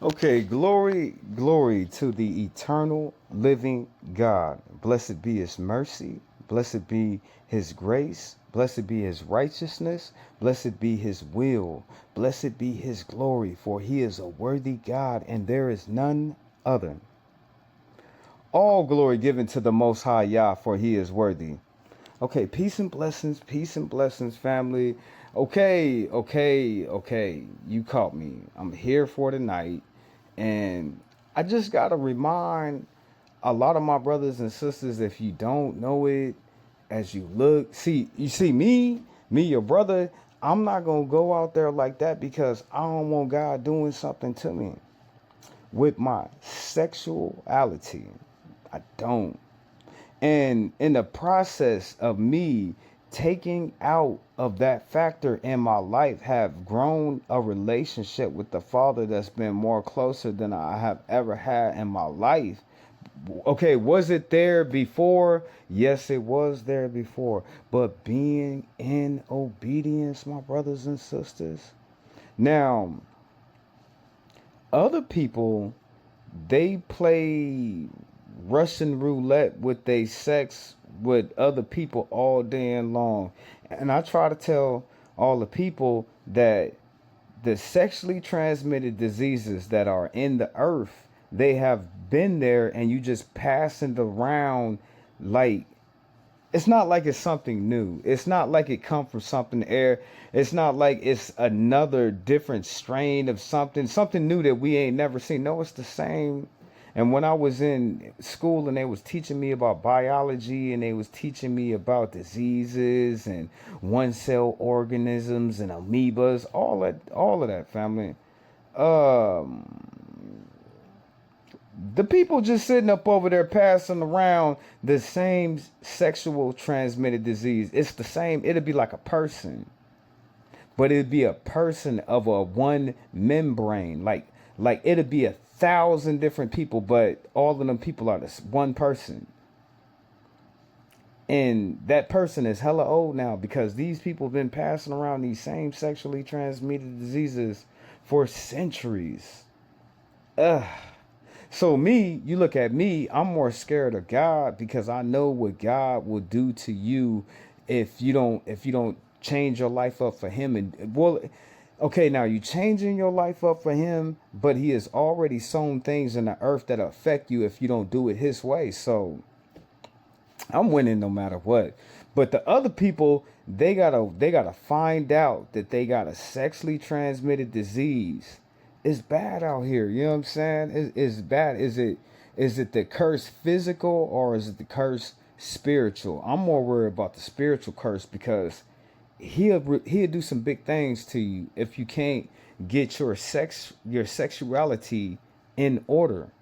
Okay, glory to the eternal living God. Blessed be his mercy. Blessed be his grace. Blessed be his righteousness. Blessed be his will. Blessed be his glory, for he is a worthy God, and there is none other. All glory given to the Most High Yah, for he is worthy. Okay, peace and blessings, family. Okay. You caught me. I'm here for tonight. And I just got to remind a lot of my brothers and sisters, if you don't know it, as you look, you see me, your brother, I'm not going to go out there like that because I don't want God doing something to me with my sexuality. I don't. And in the process of me taking out of that factor in my life, have grown a relationship with the Father that's been more closer than I have ever had in my life. Okay, was it there before? Yes, it was there before. But being in obedience, my brothers and sisters. Now, other people, they play Russian roulette with their sex with other people all day long. And I try to tell all the people that the sexually transmitted diseases that are in the earth, they have been there, and you just passing it around like it's not like it's something new. It's not like it come from something air. It's not like it's another different strain of something new that we ain't never seen. No, it's the same. And when I was in school and they was teaching me about biology and they was teaching me about diseases and one cell organisms and amoebas, all of that family. The people just sitting up over there passing around the same sexual transmitted disease. It's the same. It'd be like a person, but it'd be a person of a one membrane. Like it'd be 1,000 different people, but all of them people are this one person. And that person is hella old now because these people have been passing around these same sexually transmitted diseases for centuries. So you look at me, I'm more scared of God because I know what God will do to you if you don't change your life up for him. And well, okay, now you changing your life up for him, but he has already sown things in the earth that affect you if you don't do it his way. So I'm winning no matter what. But the other people, they gotta find out that they got a sexually transmitted disease. It's bad out here. You know what I'm saying? It's bad. Is it the curse physical or is it the curse spiritual? I'm more worried about the spiritual curse because he'll do some big things to you if you can't get your sexuality in order.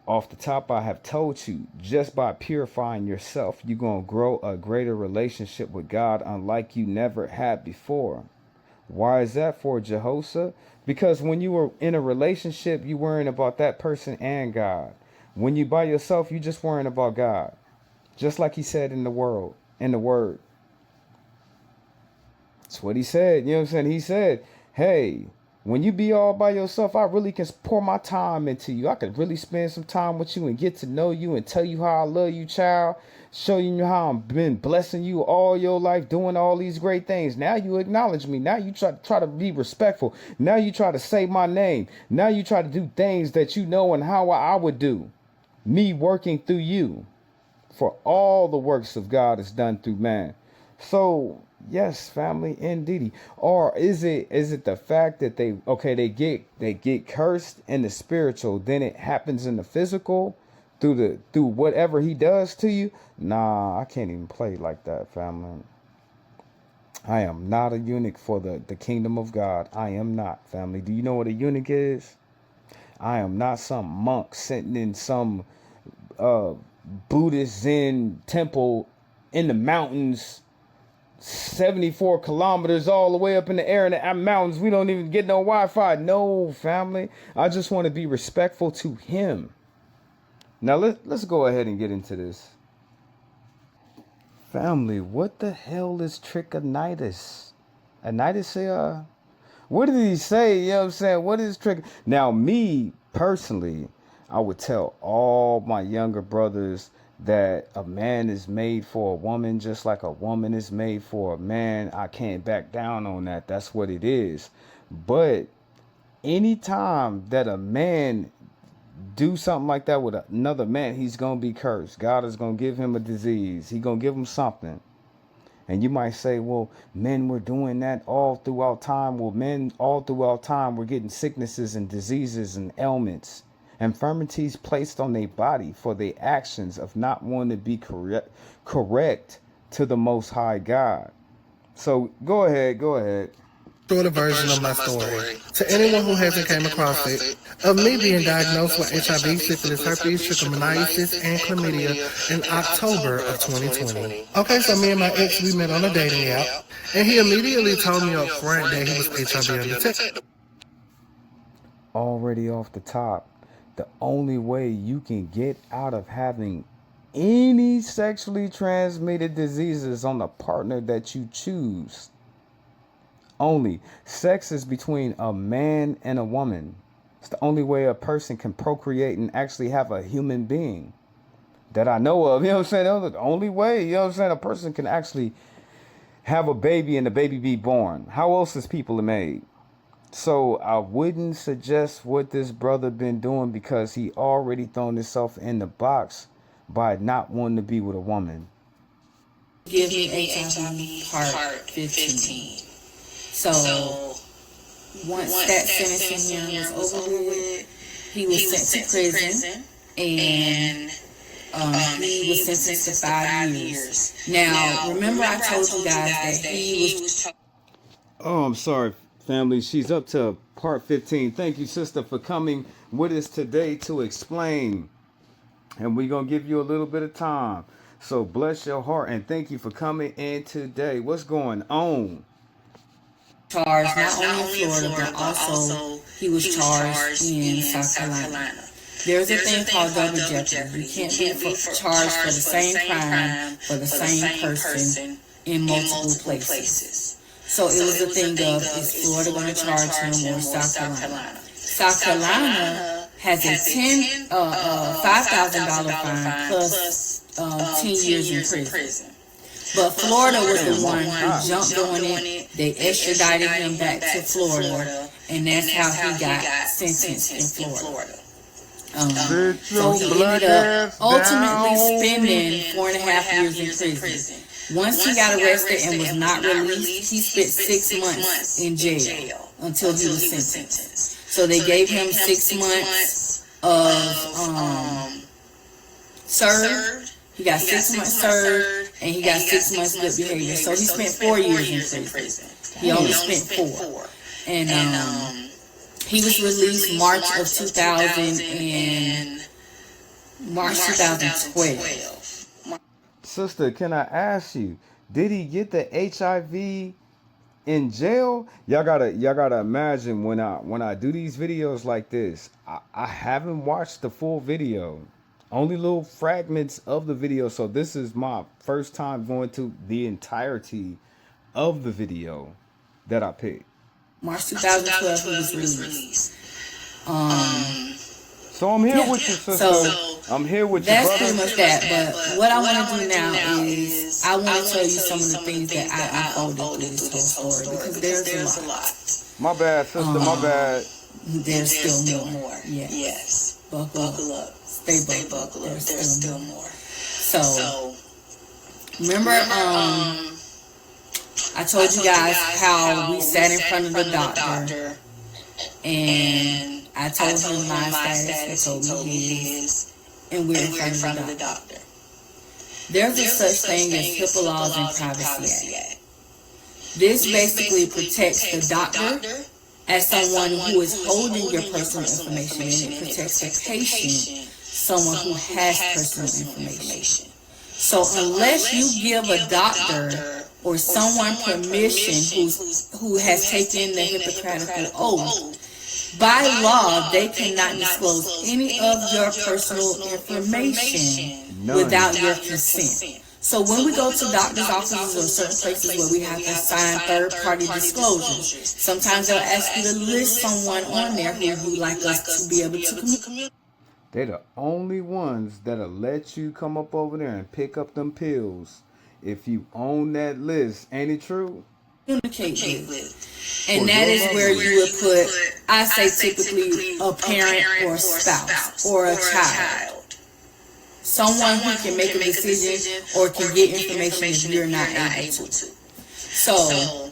Off the top, I have told you, just by purifying yourself, you're going to grow a greater relationship with God unlike you never had before. Why is that for, Jehoshaphat? Because when you were in a relationship, you worrying about that person and God. When you by yourself, you just worrying about God. Just like he said in the word. That's what he said. You know what I'm saying? He said, hey, when you be all by yourself, I really can pour my time into you. I could really spend some time with you and get to know you and tell you how I love you, child. Show you how I've been blessing you all your life, doing all these great things. Now you acknowledge me. Now you try to be respectful. Now you try to say my name. Now you try to do things that you know and how I would do. Me working through you. For all the works of God is done through man. So yes, family, indeed. Or is it the fact that they get cursed in the spiritual, then it happens in the physical through whatever he does to you? Nah, I can't even play like that, family. I am not a eunuch for the kingdom of God. I am not, family. Do you know what a eunuch is? I am not some monk sitting in some Buddhist Zen temple in the mountains 74 kilometers all the way up in the air in the mountains. We don't even get no Wi-Fi. No, family. I just want to be respectful to him. Now let's go ahead and get into this. Family, what the hell is trichonitis? Anitis, what did he say? You know what I'm saying? What is trick? Now, me personally, I would tell all my younger brothers that a man is made for a woman just like a woman is made for a man. I can't back down on that. That's what it is. But anytime that a man do something like that with another man, he's going to be cursed. God is going to give him a disease. He's going to give him something. And you might say, well, men were doing that all throughout time. Well, men all throughout time were getting sicknesses and diseases and ailments, infirmities placed on their body for their actions of not wanting to be correct to the Most High God. So go ahead. Shorter version of my story. To anyone who hasn't came across it, of me being diagnosed with HIV, syphilis, herpes, trichomoniasis, and chlamydia in October of 2020. Okay, so me and my ex, we met on a dating app, and he immediately told me up front that he was HIV undetectable. Already off the top, the only way you can get out of having any sexually transmitted diseases on the partner that you choose. Only sex is between a man and a woman. It's the only way a person can procreate and actually have a human being that I know of. You know what I'm saying? That's the only way, you know what I'm saying, a person can actually have a baby and the baby be born. How else is people made? So I wouldn't suggest what this brother been doing, because he already thrown himself in the box by not wanting to be with a woman. Give me HIV part 15. So once that sentencing hearing was over with, he was sent to prison, and he was sentenced to 5 years. Now, remember I told you guys that he was... Oh, I'm sorry, family. She's up to part 15. Thank you, sister, for coming with us today to explain. And we're going to give you a little bit of time. So bless your heart, and thank you for coming in today. What's going on? Charged not only in Florida, but also he was charged in South Carolina. There's a thing called double jeopardy. You can't be charged for the same crime for the same person in multiple places. So it was a thing of, is Florida going to charge him or South Carolina? South Carolina has a $5,000 fine plus 10 years in prison. But Florida was the one who jumped on it. They extradited him back to Florida, and that's how he got sentenced in Florida. So he ended up ultimately spending 4.5 years in prison. Once he got arrested and was not released, he spent 6 months in jail until he was sentenced. So they gave him 6 months of served. He got 6 months served, and he got 6 months good behavior. So he spent 4 years in prison. He only spent 4. And he was released March 2012. Sister, can I ask you, did he get the HIV in jail? Y'all gotta imagine when I do these videos like this, I haven't watched the full video. Only little fragments of the video. So this is my first time going to the entirety of the video that I picked. March 2012 he was released. So I'm here with you, sister. So I'm here with you, brother. That's pretty much that. But what I want to do now is I want to tell you some of the things that I unfolded through this whole story, because there's a lot. My bad, sister. My bad. There's still more. Yes. Buckle up. Stay buckled up. There's still more. So remember, I told you guys how we sat in front of the doctor, and I told him my status, he told me his, and we're in front of the doctor. There's a such thing as HIPAA laws and Privacy Act. This basically protects the doctor as someone who is holding your personal information, and it protects the patient, someone who has personal information. So unless you give a doctor or someone permission who has taken the Hippocratic oath, by law, they cannot disclose any of your personal information without your consent. So when we go to doctor's offices or certain places where we have to sign third-party disclosures, sometimes they'll ask you to list someone on there who you'd like us to be able to communicate. They're the only ones that'll let you come up over there and pick up them pills if you own that list. Ain't it true? Communicate with. And that is where you would put, I say typically, a parent or a spouse or a child. Someone who can make a decision or can get information if you're not able to. So,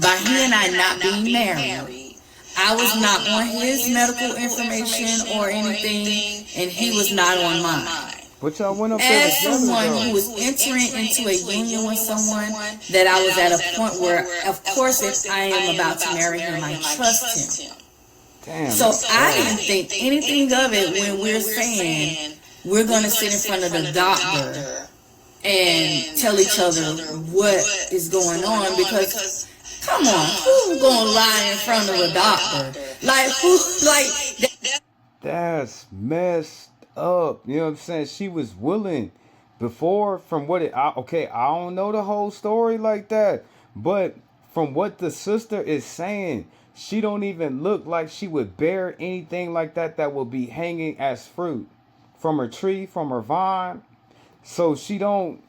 by he and I not being married, I was not on his medical information or anything, and he was not on mine. But y'all went up there As someone who was entering into a union with someone, that I was at a point where, of course, if I am about to marry him, I trust him. Damn, So I didn't think anything of it when we're saying we're going to sit in front of the doctor and tell each other what is going on, because come on, who's going to lie in front of a doctor? Like, who, like, that's messed up. You know what I'm saying? She was willing before, from what it, I don't know the whole story like that, but from what the sister is saying, she don't even look like she would bear anything like that will be hanging as fruit from her tree, from her vine. So she don't,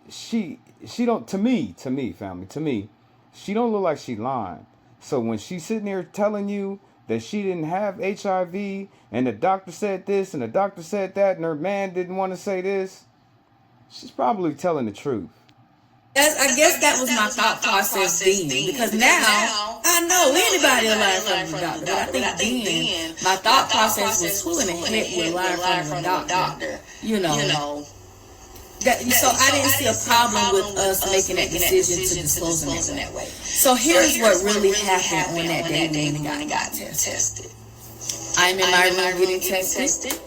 to me, family, to me, she don't look like she lying. So when she's sitting there telling you that she didn't have HIV and the doctor said this and the doctor said that and her man didn't want to say this, she's probably telling the truth. I guess that was my thought process then, because now I know anybody will lie in front of the doctor, but I think then my thought process was, who in the heck would lie in front of the doctor? You know. So I didn't see a problem with us making that decision to disclose in that way. So here's what really happened on that day when we got tested. I'm in my room getting tested.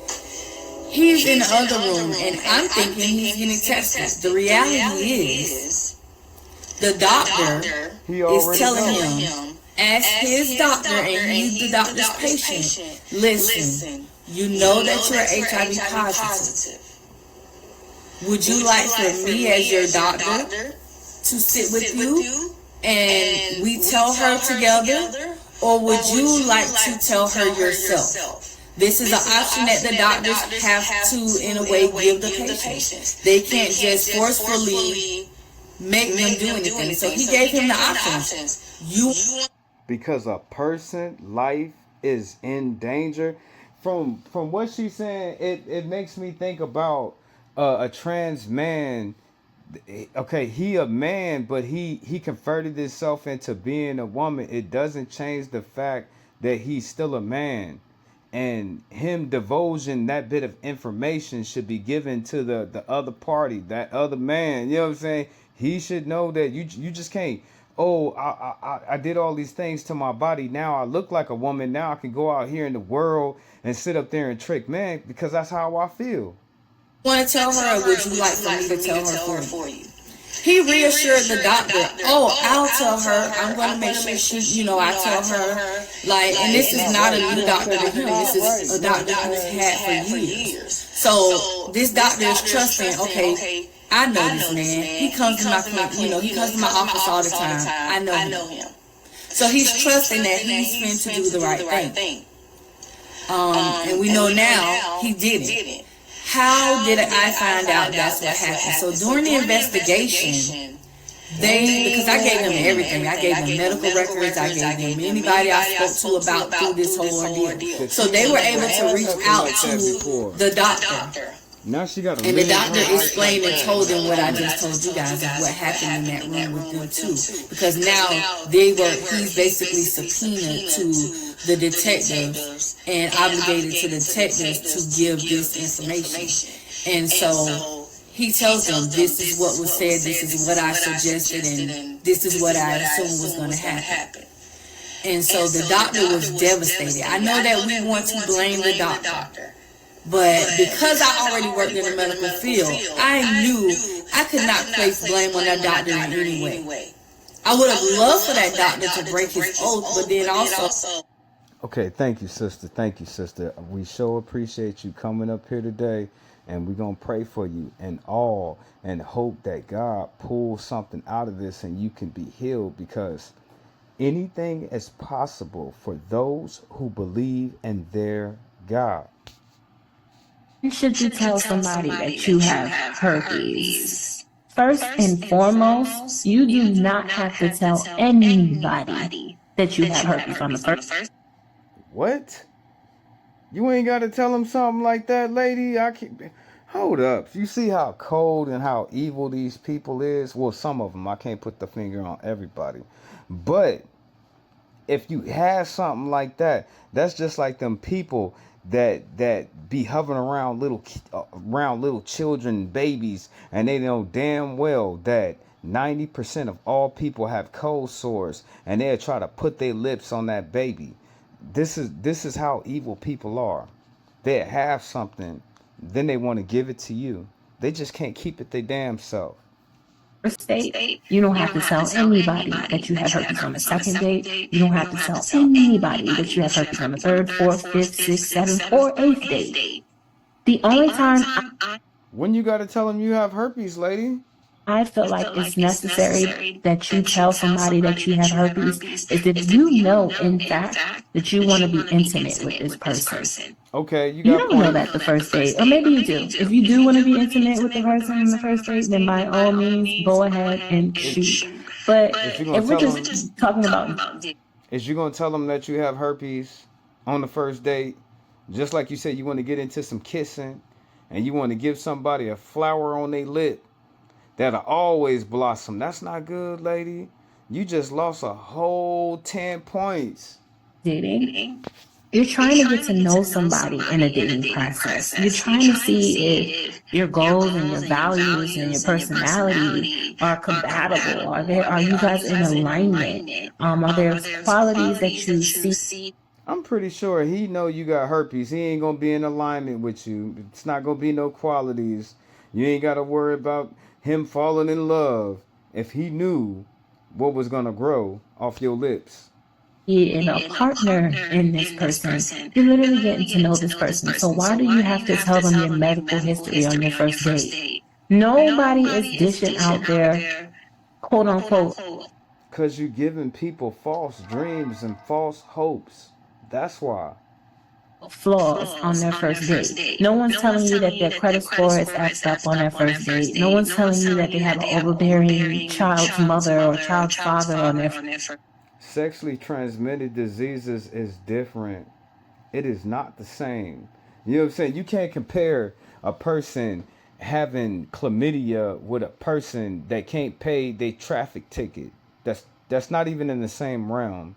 He's in the other room, and I'm thinking he's getting tested. The reality is, the doctor is telling him, as his doctor, and he's the doctor's patient, listen, you know that you're HIV positive. Would you like for me as your doctor to sit with you and we tell her together, or would you like to tell her yourself? This is an option that the doctors have to, in a way, give the patient. They can't just forcefully make them do anything. So he gave him the options. Because a person's life is in danger. From what she's saying, it makes me think about a trans man. Okay, he a man, but he converted himself into being a woman. It doesn't change the fact that he's still a man. And him divulging that bit of information should be given to the other party, that other man. You know what I'm saying? He should know that you just can't, I did all these things to my body. Now I look like a woman. Now I can go out here in the world and sit up there and trick men, because that's how I feel. Want to tell her, or would you like for me to tell her for you? He reassured the doctor, I'll tell her. I'm going to make sure she, I tell her. Like, and this is not a new doctor to him. This is a doctor who's had for years. So this doctor is trusting, okay, I know this man. He comes to my clinic, he comes to my office all the time. I know him. So he's trusting that he's going to do the right thing. And we know now he didn't. How did I find out that's what happened? So during the investigation, because I gave them everything. I gave them medical records. I gave them anybody I spoke to about through this whole ordeal. So they were able to reach out to the doctor. Now she got and the doctor explained and told them what I just told you guys of what happened in that room with them too. Because now he's basically subpoenaed to the detectives and obligated to the detectives to give this information. And so he tells them, this is what was said, this is what I suggested, and this is what I assumed was going to happen. And so the doctor was devastated. I know that we want to blame the doctor. But because I already worked in the medical field, I knew I could not place blame on that doctor in any way. I would have loved for that doctor to break his oath, but then also. Okay, thank you, sister. Thank you, sister. We sure appreciate you coming up here today, and we're going to pray for you and all and hope that God pulls something out of this and you can be healed, because anything is possible for those who believe in their God. Should you tell somebody that you have herpes? First and foremost, you do not have to tell anybody that you have herpes on the first. What? You ain't got to tell them something like that, lady? I can't. Hold up. You see how cold and how evil these people is? Well, some of them. I can't put the finger on everybody. But if you have something like that, that's just like them people that be hovering around little children, babies, and they know damn well that 90% of all people have cold sores, and they'll try to put their lips on that baby. This is how evil people are. They have something, then they want to give it to you. They just can't keep it their damn self. First date, you don't have to tell anybody that you have herpes on the second date. You don't have to tell anybody that you have herpes on the third, fourth, fifth, sixth, seventh, or eighth date. The only time When you got to tell them you have herpes, lady? I feel like it's necessary that you tell somebody that you have herpes is if you know, in fact, that you want to be intimate with this person. Okay, You don't know that the first date, or maybe you do. If you do want to be intimate with the person in the first date, then by all means, go ahead and shoot. But if we're just talking about... Is you going to tell them that you have herpes on the first date? Just like you said, you want to get into some kissing, and you want to give somebody a flower on their lip that'll always blossom. That's not good, lady. You just lost a whole 10 points. Dating. You're trying to get to know somebody in a dating process. You're trying to see if your goals and your values and your personality are compatible. Are you guys in alignment? Are there qualities that you see? I'm pretty sure he know you got herpes. He ain't gonna be in alignment with you. It's not gonna be no qualities. You ain't gotta worry about him falling in love if he knew what was gonna grow off your lips. In a partner in this person, you're literally getting to know this person. So why do you have to tell them your medical history on your first date? Nobody is dishing out their quote unquote. Because you're giving people false dreams and false hopes. That's why. Flaws on their first date. No one's telling you that their credit score is effed up on their first date. No one's telling you that they have an overbearing child's mother or child's father on their first. Sexually transmitted diseases is different. It is not the same. You know what I'm saying? You can't compare a person having chlamydia with a person that can't pay their traffic ticket. That's not even in the same realm.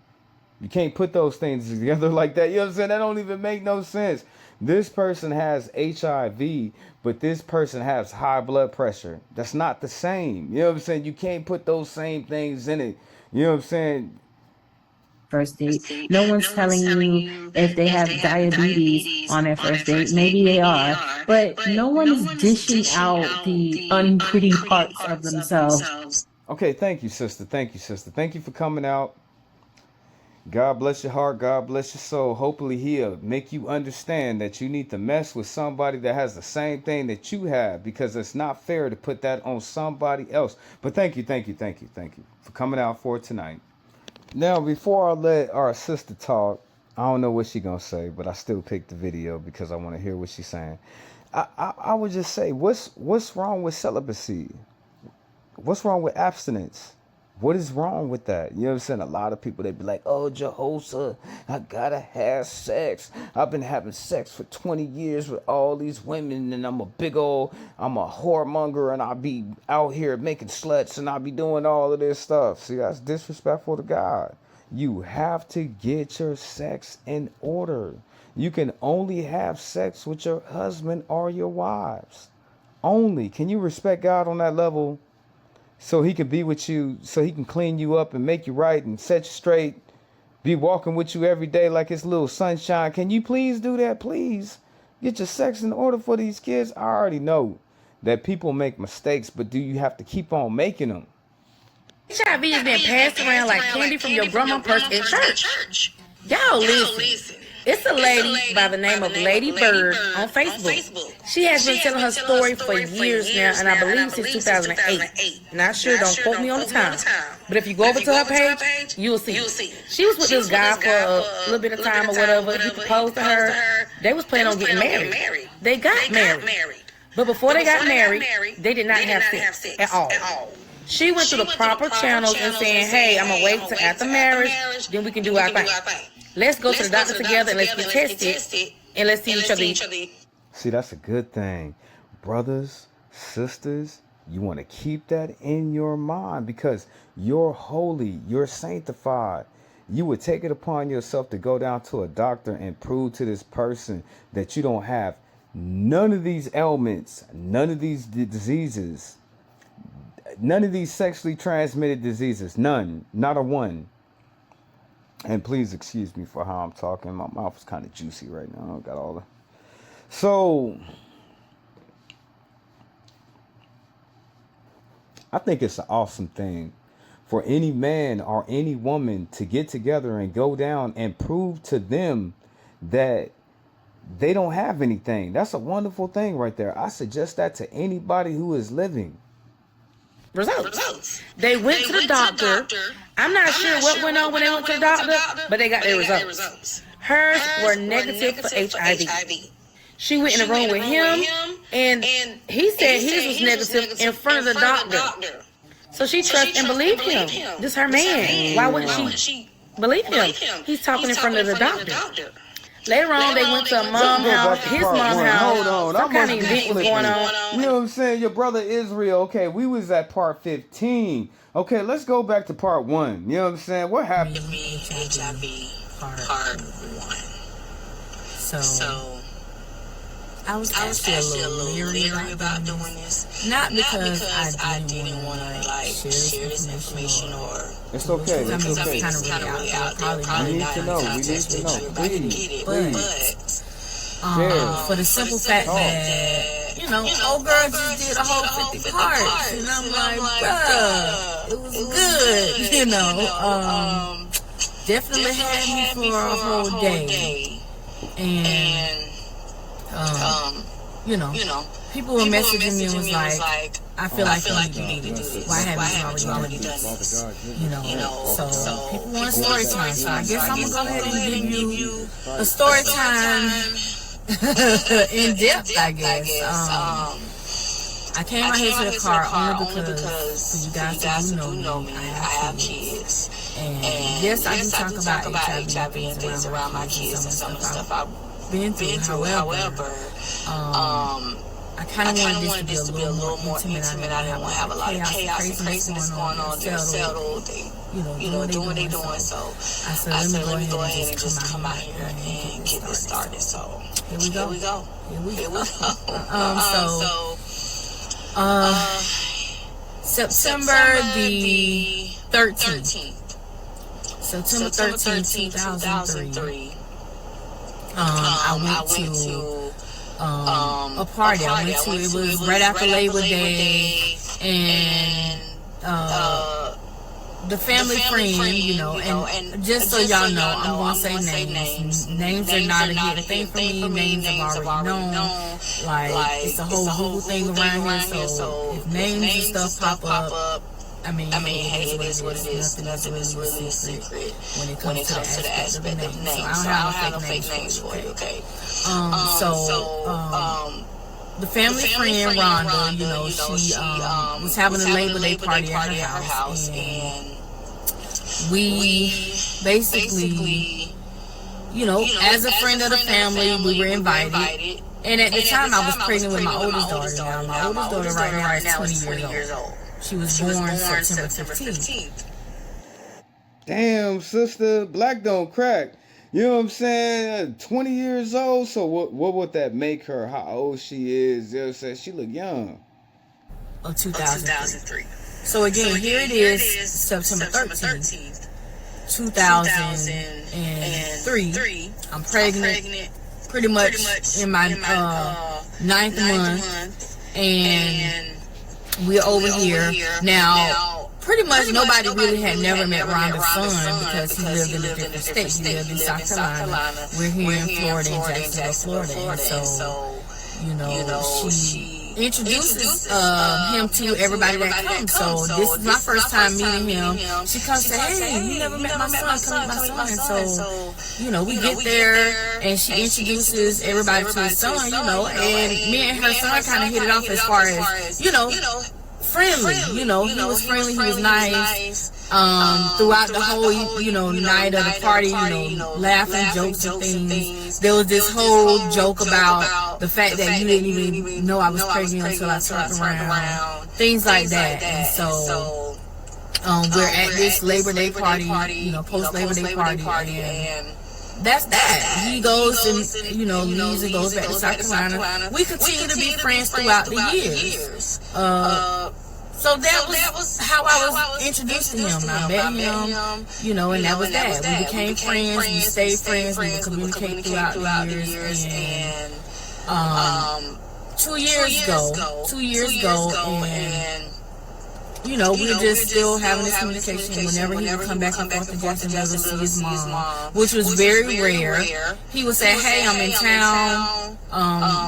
You can't put those things together like that. You know what I'm saying? That don't even make no sense. This person has HIV, but this person has high blood pressure. That's not the same. You know what I'm saying? You can't put those same things in it. You know what I'm saying? First date. No one's telling you if they have diabetes on their first date. Maybe they are, but no one is dishing out the unpretty parts of themselves. Okay, thank you, sister. Thank you, sister. Thank you for coming out. God bless your heart. God bless your soul. Hopefully he'll make you understand that you need to mess with somebody that has the same thing that you have, because it's not fair to put that on somebody else. But thank you for coming out for tonight. Now, before I let our sister talk, I don't know what she's going to say, but I still picked the video because I want to hear what she's saying. I would just say, what's wrong with celibacy? What's wrong with abstinence? What is wrong with that? You know what I'm saying? A lot of people, they be like, oh, Jehoshaphat, I gotta have sex. I've been having sex for 20 years with all these women, and I'm a whoremonger, and I'll be out here making sluts, and I'll be doing all of this stuff. See, that's disrespectful to God. You have to get your sex in order. You can only have sex with your husband or your wives. Only. Can you respect God on that level? So he can be with you, so he can clean you up and make you right and set you straight, be walking with you every day like it's little sunshine. Can you please do that, please? Get your sex in order for these kids. I already know that people make mistakes, but do you have to keep on making them? HIV is being passed around like candy from your grandma's purse in church. Y'all listen. It's a lady by the name of Lady Bird on Facebook. She has been telling her story for years now, and I believe since 2008. Not sure, don't quote me on the time. But if you go over to her page, you'll see. She was with this guy for a little bit of time or whatever. He proposed to her. They was planning on getting married. They got married. But before they got married, they did not have sex at all. She went through the proper channels and saying, hey, I'm going to wait till after marriage, then we can do our thing. Let's go to the doctor together and let's get tested and let's see each other. See, that's a good thing. Brothers, sisters, you want to keep that in your mind because you're holy, you're sanctified. You would take it upon yourself to go down to a doctor and prove to this person that you don't have none of these ailments, none of these diseases, none of these sexually transmitted diseases, none, not a one. And please excuse me for how I'm talking. My mouth is kind of juicy right now. I got all the... So, I think it's an awesome thing for any man or any woman to get together and go down and prove to them that they don't have anything. That's a wonderful thing right there. I suggest that to anybody who is living. Results. They went to the doctor. I'm not sure what went on when they went to the doctor, but they got their results. Hers were negative for HIV. She went in the room with him, and he said his was negative in front of the doctor. So she trusted and believed him. This is her man. Why wouldn't she believe him? He's talking in front of the doctor. Later on, they went to a mom's house, his mom's house. Hold on. Some kind of event was going on. You know what I'm saying? Your brother Israel. Okay, we was at part 15. Okay, let's go back to part 1. You know what I'm saying? What happened? HIV part 1. So I was actually a little leery about doing this. Not because I didn't want to like share this information or... It's okay. I mean, it's kind of really out there. Probably we need to know. Please. For the simple fact that, you know, old girl just did a whole 50 parts. And I'm like, bruh, it was good, you know. Definitely had me for a whole day. And, you know, people were messaging me and was like, I feel like you need to do this. Why haven't you already done this? You know, so people want a story time. So I guess I'm going to go ahead and give you a story time in depth, I guess. I came out here to the car only because you guys do know me. I have kids. And yes, I do talk about HIV and things around my kids and some of the stuff I've been through. However, I kind of wanted this to be a little more intimate. I didn't want to have a lot of chaos and craziness going on. They're settled. You know, doing what they're doing. So I said, let me go ahead and just come out here and get this started. So here we go. September the 13th. September 13th, 2003. I went to a party. I went to, it was right after Labor Day, and the family friend, you know, and just so y'all know, I'm going to say names. Names are not a hidden thing for me. Names I've already known. Like, it's a whole Google thing around here, so if names and stuff pop up, I mean, hey, it is what it is. Nothing is really a secret when it comes to the aspect of names. So I don't have no fake names for you, okay? The family friend Rhonda, you know, she was having a Labor Day party at her house, and we basically, you know, as a friend of the family, we were invited. And at the time, I was pregnant with my oldest daughter. Now, my oldest daughter right now is 20 years old. She was born September 15th. Damn, sister, black don't crack. You know what I'm saying? 20 years old. So what would that make her? How old she is? You know what I'm saying? She look young. 2003. So again, here it is, September 13th, 2003. I'm pregnant pretty much in my ninth month, and we're over here now. Pretty much nobody really had never met Rhonda's son because he lived in a different state. He lived in South Carolina. We're here in Florida, in Jacksonville, Florida. And so, you know, she introduces him to everybody that comes. So this is my first time meeting him. She comes and says, hey, you never met my son, come meet my son. And so, you know, we get there and she introduces everybody to his son, you know, and me and her son kind of hit it off as far as, you know, friendly, you know, he was friendly, he was nice, throughout the whole, you know, night of the party, you know, laughing, jokes and things. There was this whole joke about the fact that you didn't even know I was pregnant until I turned around, things like that. And so, we're at this Labor Day party, you know, post-Labor Day party, and that's that. He goes and, you know, leaves and goes back to South Carolina. We continue to be friends throughout the years. So that was how I was introduced to him. I met him, you know, and that was that. We became friends, we stayed friends, we would communicate throughout the years. And 2 years ago, and you know, we were just still having this communication whenever he would come back and forth to Jacksonville to see his mom, which was very rare. He would say, hey, I'm in town,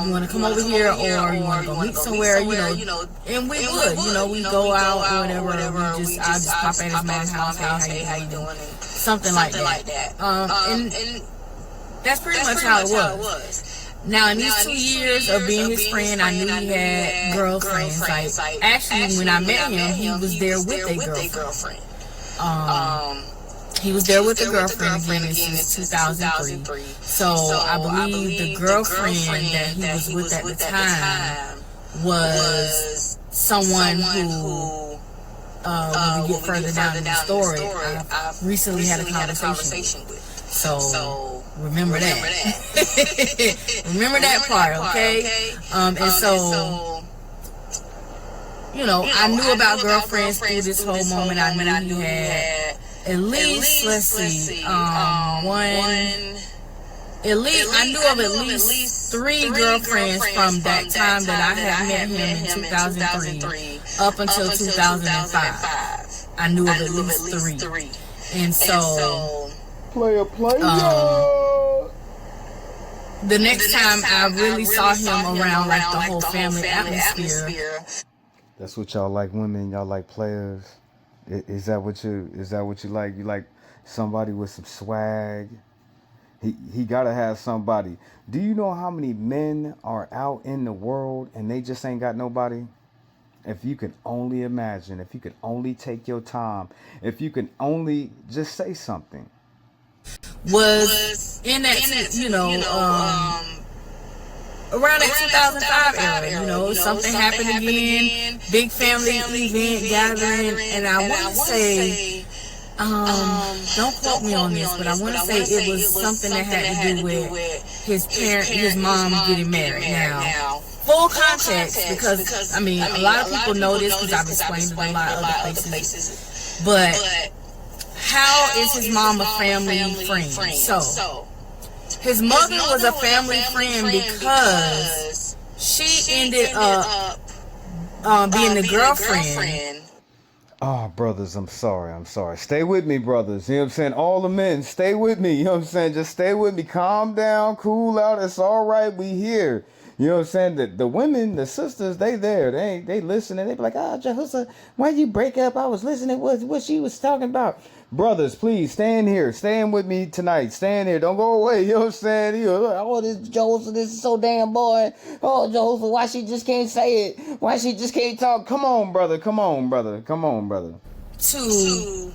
you want to come over here, or you want to go meet somewhere, you know, and we would, you know, we go out or whatever, I just pop at his mom's house, hey, how you doing, something like that. And that's pretty much how it was. Now, in these 2 years of being his friend, I knew he had girlfriends. Like, actually, when I met him, he was there with a girlfriend. He was there with a girlfriend again since 2003. So, I believe the girlfriend that he was with at the time was someone who, when we get further down in the story, I recently had a conversation with. So, remember that. Remember that part, okay? And so, you know, I knew about girlfriends through this whole moment. I knew he had at least, let's see, I knew of at least 3 girlfriends from that time that I had met him in 2003 up until 2005. I knew of at least 3. And so, the next time I really saw him around like the whole family atmosphere. That's what y'all like, women. Y'all like players. Is that what you like? You like somebody with some swag. He gotta have somebody. Do you know how many men are out in the world and they just ain't got nobody? If you could only imagine, if you could only take your time, if you could only just say something. Was in that, you know, around that 2005 era, you know, something happened again, big family event gathering, and I want to say, don't quote me on this, but I want to say it was something that had to do with his mom getting married. Now, full context, because, I mean, a lot of people know this because I've explained it a lot of other places, but how is his mom a family friend? So, his mother was a family friend because she ended up being the girlfriend. Oh, brothers, I'm sorry. Stay with me, brothers. You know what I'm saying? All the men, stay with me. You know what I'm saying? Just stay with me. Calm down, cool out. It's all right. We here. You know what I'm saying? The women, the sisters, they there. They listening. They be like, Jehosa, why you break up? I was listening what she was talking about. Brothers, please, stand here. Stand with me tonight. Stand here. Don't go away. You know what I'm saying? This Jehosa, this is so damn boring. Oh, Jehosa, why she just can't say it? Why she just can't talk? Come on, brother. To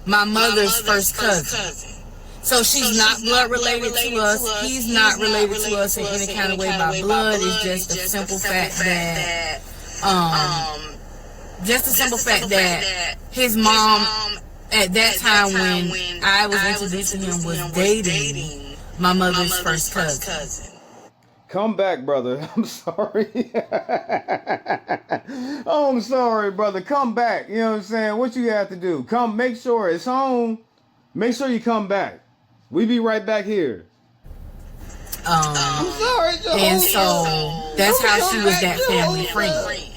my mother's first cousin. So she's not blood related to us. He's not related to us in any kind of way by blood. It's just the simple fact that his mom at that time when I was introduced to him was dating my mother's first cousin. Come back, brother. I'm sorry. Oh, I'm sorry, brother. Come back. You know what I'm saying? What you have to do? Come, make sure it's home. Make sure you come back. We be right back here. I'm sorry. And so that's how she was that family friend.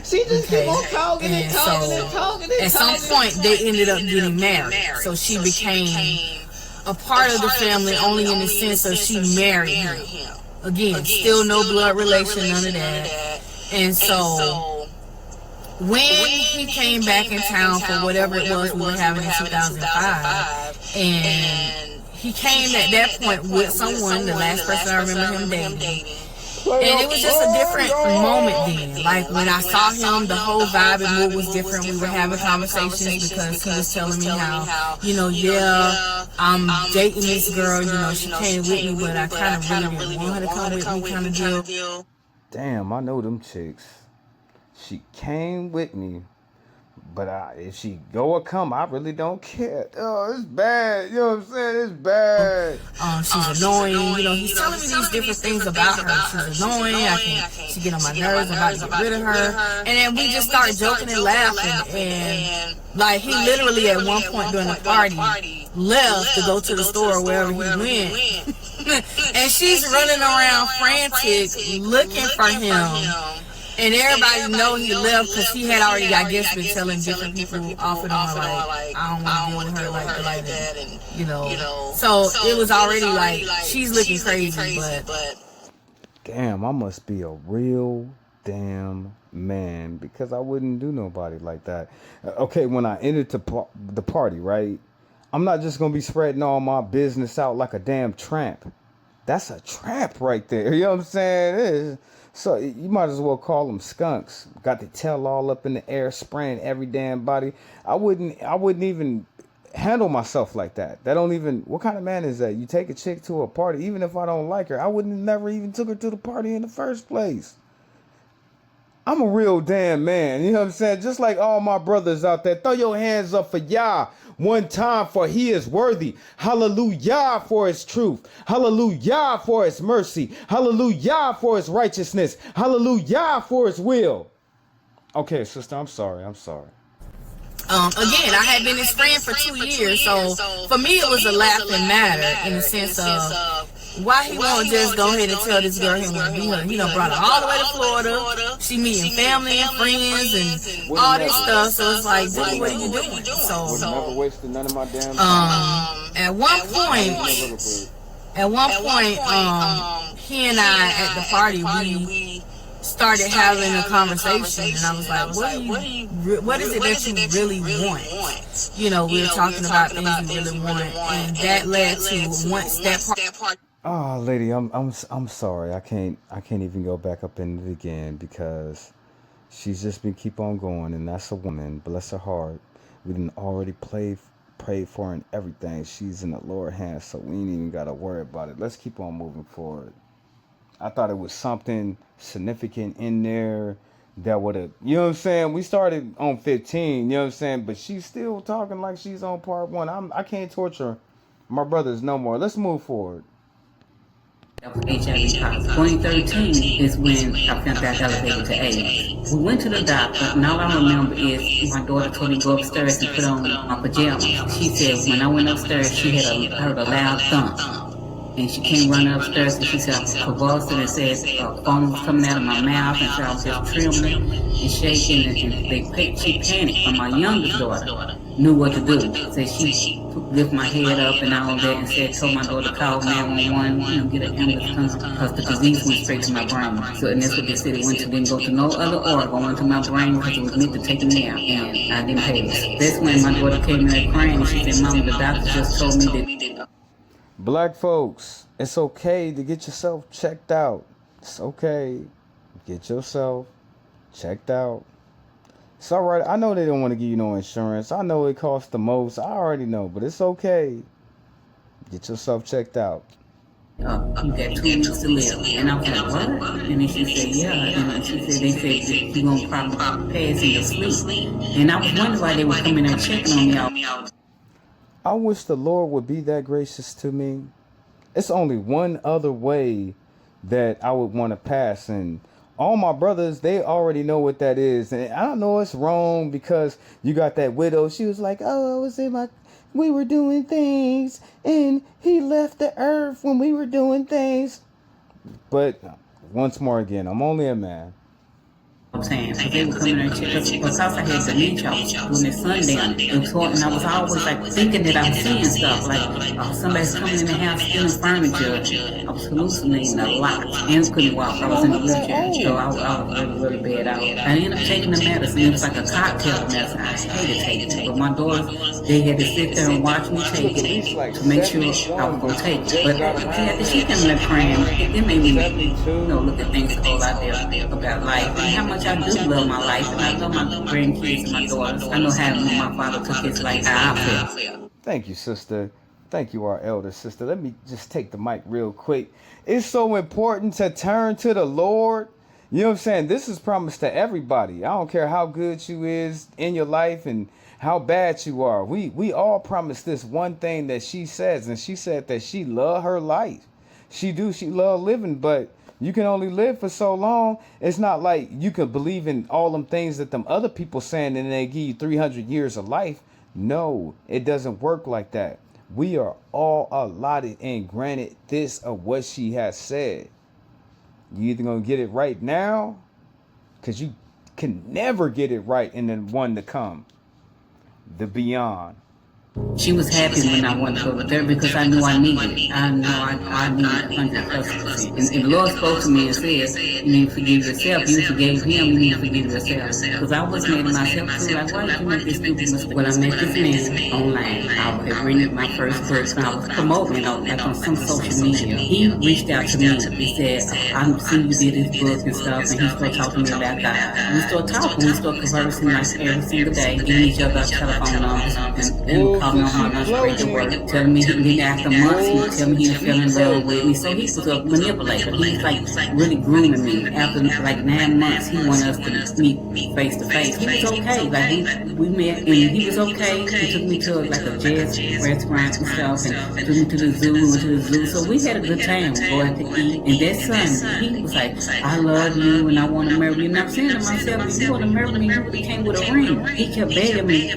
She just keep on talking And so at some point they ended up getting married. So she became a part of the family only in the sense of she married him. Again, still no blood relation, none of that. And so when he came back in town for whatever it was we were having in 2005, and he came at that point with someone, the last person I remember him dating. And it was just a different moment then. Like when I saw him, the whole vibe and mood was different. We were having conversations because he was telling me how, yeah, I'm dating this girl, she came with me, but I kind of really didn't want her to come with me kind of deal. Damn, I know them chicks. She came with me, but if she go or come, I really don't care. Oh, it's bad. You know what I'm saying? It's bad. She's annoying. He's telling me these different things about her. She's annoying. She get on my nerves. I'm about to get rid of her. And then we just start joking and laughing. And like he literally at one point during the party left to go to the store or wherever he went. And she's running around frantic looking for him. And everybody know he left because he had already, I guess, been telling different people off and on, like, I don't want to deal with her like that, and, So it was already like, she's looking crazy, but... Damn, I must be a real damn man because I wouldn't do nobody like that. Okay, when I entered the party, right? I'm not just going to be spreading all my business out like a damn tramp. That's a tramp right there. You know what I'm saying? So you might as well call them skunks. Got the tail all up in the air, spraying every damn body. I wouldn't even handle myself like that. What kind of man is that? You take a chick to a party, even if I don't like her, I wouldn't never even took her to the party in the first place. I'm a real damn man. You know what I'm saying? Just like all my brothers out there, throw your hands up for Yah one time, for he is worthy. Hallelujah for his truth. Hallelujah for his mercy. Hallelujah for his righteousness. Hallelujah for his will. Okay, sister, I'm sorry. Again, I had been his friend for 2 years, so for me it was a laughing matter in the sense of why he won't just go ahead and tell this girl he want to be her. Brought her all the way to Florida. She meeting family and friends and all this stuff. So it's like, dude, what are you doing? So never wasted none of my damn time. At one point, he and I at the party, we started having a conversation, and I was like, what is it that you really want? We were talking about things we really want, and that led to once that part. Oh, lady, I'm sorry. I can't even go back up in it again because she's just been keep on going, and that's a woman. Bless her heart. We didn't already prayed for her and everything. She's in the Lord's hands, so we ain't even gotta worry about it. Let's keep on moving forward. I thought it was something significant in there that would have, you know what I'm saying? We started on 15, you know what I'm saying? But she's still talking like she's on part 1. I can't torture my brothers no more. Let's move forward. HIV. 2013 is when I found out elevated to AIDS. We went to the doctor, and all I remember is my daughter told me to go upstairs and put on my pajamas. She said when I went upstairs, she had heard a loud thump. And she came running upstairs, and she said I was convulsing and said foam was coming out of my mouth, and so I was just trembling and shaking, and she panicked. But my youngest daughter knew what to do. So she lifted my head up and all that and told my daughter to call 911, get an ambulance because the disease went straight to my brain. So and that's what they said. It didn't go to no other organ, went to my brain because it was meant to take me out, and I didn't pass. That's when my daughter came in there crying and she said, Mama, the doctor just told me that. Black folks, it's okay to get yourself checked out. It's okay. Get yourself checked out. It's all right. I know they don't want to give you no insurance. I know it costs the most. I already know, but it's okay. Get yourself checked out. You got 2 weeks to live. And I was like, what? And then she said, yeah. And she said, they said you're going to probably pass in your sleep. And I was wondering why they were coming and checking on me. I wish the Lord would be that gracious to me. It's only one other way that I would want to pass, and all my brothers, they already know what that is. And I don't know it's wrong because you got that widow. She was like, oh, we were doing things and he left the earth when we were doing things. But once more again, I'm only a man. I'm saying, so they would come in and check us because I had dementia. I was doing this sundown. It was hard, and I was always like thinking that I was seeing stuff, like somebody's coming in the house stealing furniture. I was hallucinating a lot and couldn't walk. I was in a wheelchair, so I was really, really bad out. I ended up taking the medicine. It was like a cocktail medicine. I hated taking it, but my daughters, they had to sit there and watch me take it to make sure I was gonna take it. But after she came in there crying, it made me, look at things a whole lot there about life and how much I do love my life, and I love my grandkids and my daughters. I know how my father took his life, how I feel. Thank you, sister. Thank you, our elder sister. Let me just take the mic real quick. It's so important to turn to the Lord. You know what I'm saying? This is promised to everybody. I don't care how good you is in your life and how bad you are. We all promise this one thing that she says, and she said that she love her life. She love living, but you can only live for so long. It's not like you can believe in all them things that them other people saying and they give you 300 years of life. No, it doesn't work like that. We are all allotted and granted this of what she has said. You either gonna get it right now, because you can never get it right in the one to come, the beyond. She was happy when I went over there because I knew I needed it. I know I needed 100%. And the Lord spoke to me and said, you need to forgive yourself. You forgave him, you need to forgive yourself. Because I was mad at myself too. Like, why did you make this stupid mistake? When I met this man online, I had written my first verse and I was promoting it like on some social media. He reached out to me. He said, I see you did this book and stuff, and he started talking to me about God. We started talking, we started conversing like every single day, giving each other our telephone numbers and called me on my lunch break to work, telling me then after months he would tell me he fell in love with me. So he was a manipulator. He was like really grooming me. After like 9 months, he wanted us to meet face to face. He was okay. Like we met and he was okay. He took me to like a jazz restaurant and stuff, and took me to the zoo. We went to the zoo. So we had a good time going to eat. And that Sunday, he was like, I love you and I want to marry you. And I'm saying to myself, if you want to marry me, you would have came with a ring. He kept begging me.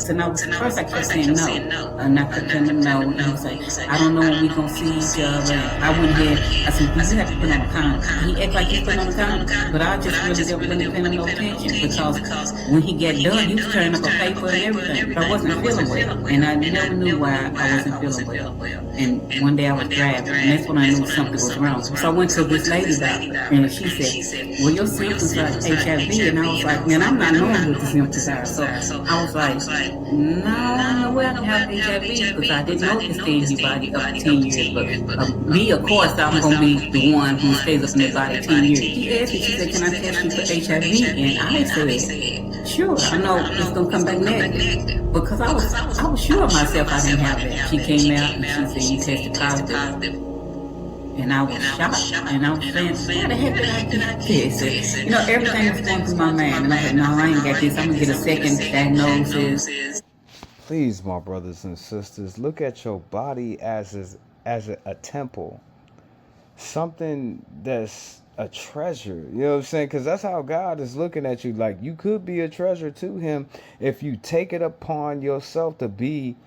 And I was first I kept saying no. And I kept telling him no. And he was like, I don't know when we gonna see each other. And I went ahead. I said, you have to put on a condom. He acted like he put on a condom, but I just really didn't pay him no attention because when he got done, he was turning up a paper and everything. But I wasn't feeling well, and I never knew why I wasn't feeling well. And one day I was driving, and that's when I knew something was wrong. So I went to this lady doctor, and she said, well, your symptoms are HIV. And I was like, man, I'm not knowing what the symptoms are. So I was like, no, I don't know where I can have HIV because I didn't know it could stay in your body up to 10 years. But me, of course, I'm going to be the one who stays up in their body 10 years. She asked me, she said, can I test you for HIV? And I said, sure, I know it's going to come back negative. Because I was sure of myself I didn't have that. She came out and she said, you tested positive. And I was shocked. And I was saying, how the heck did I get this? You know, everything was going through my mind. And I said, no, I ain't got this. I'm going to get a second diagnosis. Please, my brothers and sisters, look at your body as a temple. Something that's a treasure. You know what I'm saying? Because that's how God is looking at you. Like, you could be a treasure to him if you take it upon yourself to be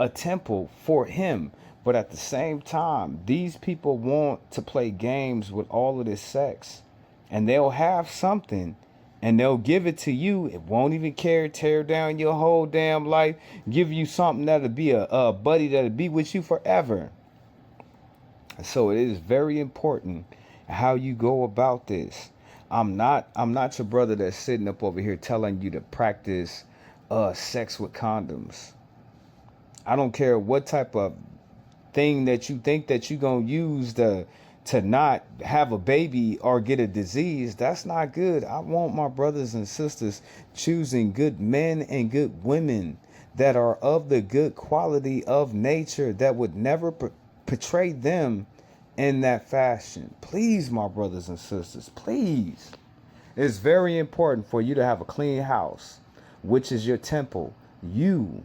a temple for him. But at the same time, these people want to play games with all of this sex. And they'll have something and they'll give it to you. It won't even care, tear down your whole damn life, give you something that'll be a buddy that'll be with you forever. So it is very important how you go about this. I'm not your brother that's sitting up over here telling you to practice sex with condoms. I don't care what type of thing that you think that you're going to use to not have a baby or get a disease. That's not good. I want my brothers and sisters choosing good men and good women that are of the good quality of nature, that would never portray them in that fashion. Please, my brothers and sisters, please. It's very important for you to have a clean house, which is your temple. You